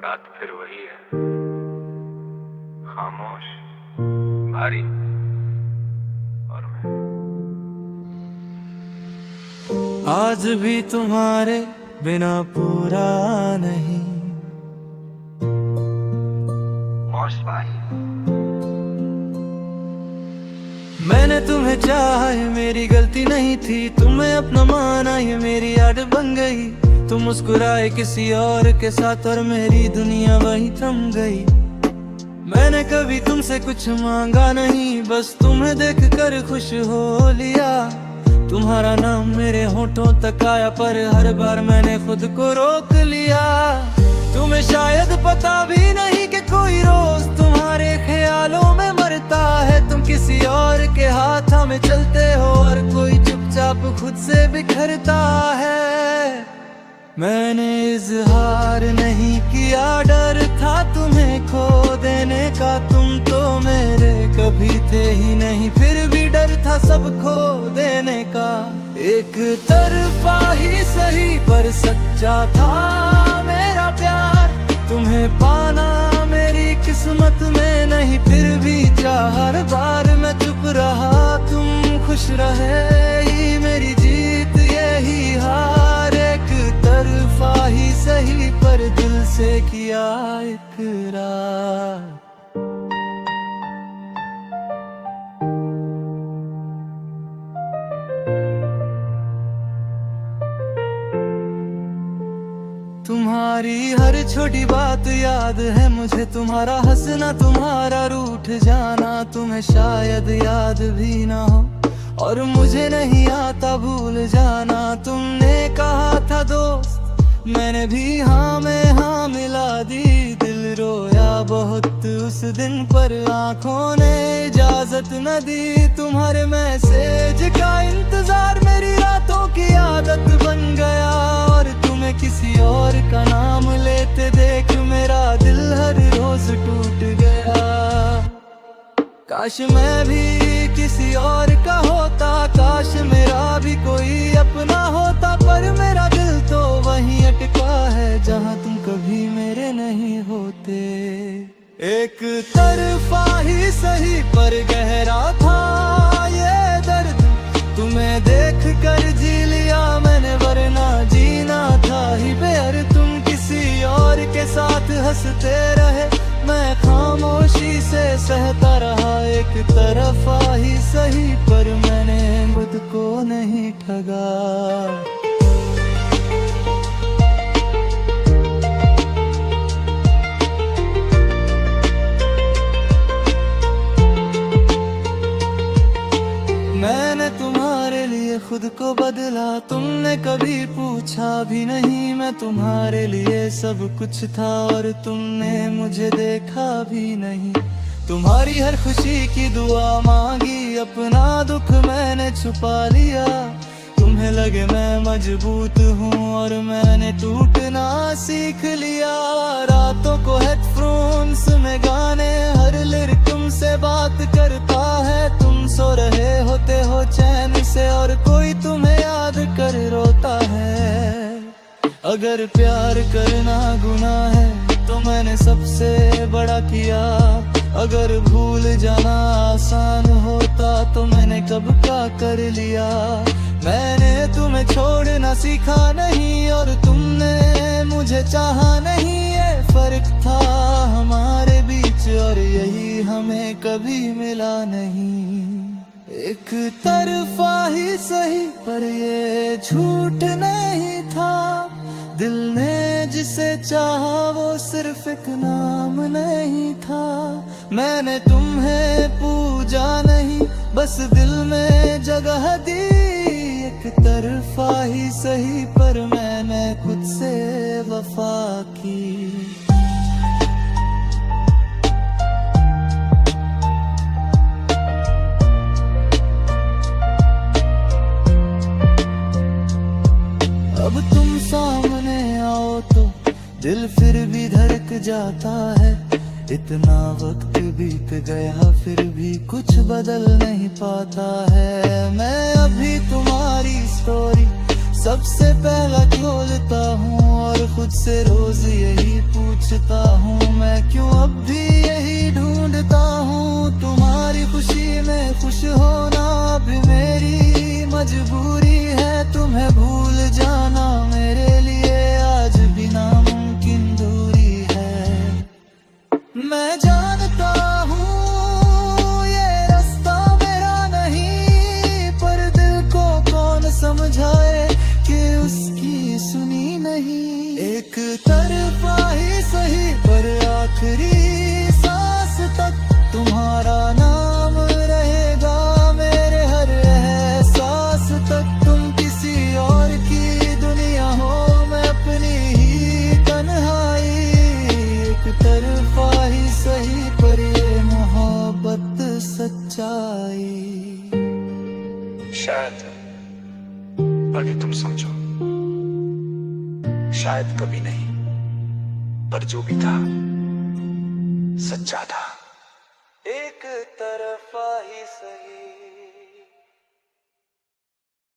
रात फिर वही है, खामोश, भारी और मैं। आज भी तुम्हारे बिना पूरा नहीं। मौज भाई, मैंने तुम्हें चाहा, ये मेरी गलती नहीं थी। तुम्हें अपना माना, ये मेरी आदत बन गई। तुम मुस्कुराए किसी और के साथ और मेरी दुनिया वही थम गई। मैंने कभी तुमसे कुछ मांगा नहीं, बस तुम्हें देखकर खुश हो लिया। तुम्हारा नाम मेरे होठों तक आया, पर हर बार मैंने खुद को रोक लिया। तुम्हें शायद पता भी नहीं कि कोई रोज तुम्हारे ख्यालों में मरता है। तुम किसी और के हाथ में चलते हो और कोई चुपचाप खुद से बिखरता है। मैंने इजहार नहीं किया, डर था तुम्हें खो देने का। तुम तो मेरे कभी थे ही नहीं, फिर भी डर था सब खो देने का। एक तरफा ही सही पर सच्चा था मेरा प्यार। तुम्हें पाना मेरी किस्मत में नहीं, फिर भी हर बार मैं चुप रहा। तुम खुश रहे ही मेरी जीत, यही हार। एक तरफा ही सही पर दिल से किया इकरार। तुम्हारी हर छोटी बात याद है मुझे, तुम्हारा हंसना, तुम्हारा रूठ जाना। तुम्हें शायद याद भी ना हो और मुझे नहीं आता भूल जाना। तुमने कहा था दोस्त, मैंने भी हाँ में हाँ मिला दी। दिल रोया बहुत उस दिन, पर आंखों ने इजाजत न दी। तुम्हारे मैसेज का इंतजार मेरी रातों की आदत बन गया, और तुम्हें किसी और का नाम लेते देख मेरा दिल हर रोज टूट गया। काश मैं भी किसी और का होता, काश मेरा भी कोई अपना होता। पर मेरा दिल तो वहीं अटका है जहां तुम कभी मेरे नहीं होते। एक तरफा ही सही पर गहरा था ये दर्द, तुम्हें देख कर जी लिया मैंने, वरना जीना था ही बेअर। तुम किसी और के साथ हंसते रहे, मैं खामोशी से सहता रहा। एक तरफा ही सही पर मैंने खुद को नहीं ठगा। मैंने तुम्हारे लिए खुद को बदला, तुमने कभी पूछा भी नहीं। मैं तुम्हारे लिए सब कुछ था और तुमने मुझे देखा भी नहीं। तुम्हारी हर खुशी की दुआ मांगी, अपना दुख मैंने छुपा लिया। तुम्हें लगे मैं मजबूत हूँ और मैंने टूटना सीख लिया। रातों को हेडफोन्स में गाने, हर लिरिक तुमसे बात करता है। तुम सो रहे होते हो चैन से और कोई तुम्हें याद कर रोता है। अगर प्यार करना गुनाह है तो मैंने सबसे बड़ा किया। अगर भूल जाना आसान होता तो मैंने कब का कर लिया। मैंने तुम्हें छोड़ना सीखा नहीं और तुमने मुझे चाहा नहीं। ये फर्क था हमारे बीच और यही हमें कभी मिला नहीं। एक तरफा ही सही पर ये झूठ नहीं था। दिल ने जिसे चाहा वो सिर्फ एक नाम नहीं था। मैंने तुम्हें पूजा नहीं, बस दिल में जगह दी। एक तरफा ही सही पर मैंने खुद से वफा की। अब तुम सामने आओ तो दिल फिर भी धड़क जाता है। इतना वक्त बीत गया फिर भी कुछ बदल नहीं पाता है। मैं अभी तुम्हारी स्टोरी सबसे पहला खोलता हूँ और खुद से रोज यही पूछता हूँ, मैं क्यों अब भी यही ढूंढता हूँ। तुम्हारी खुशी में खुश होना भी मेरी मजबूरी है, तुम्हें भूल जाना मेरे लिए आज भी नामुमकिन दूरी है। मैं जानता हूँ ये रास्ता मेरा नहीं, पर दिल को कौन समझाए कि उसकी सुनी नहीं। एक तरफा ही सही पर आखिरी सांस तक तुम्हारा नाम रहेगा, मेरे हर एहसास तक। तुम किसी और की दुनिया हो, मैं अपनी ही तन्हाई। एक तरफा ही सही पर ये मोहब्बत सच्चाई। शायद आगे तुम समझो, शायद कभी नहीं, पर जो भी था सच्चा था। एक तरफा ही सही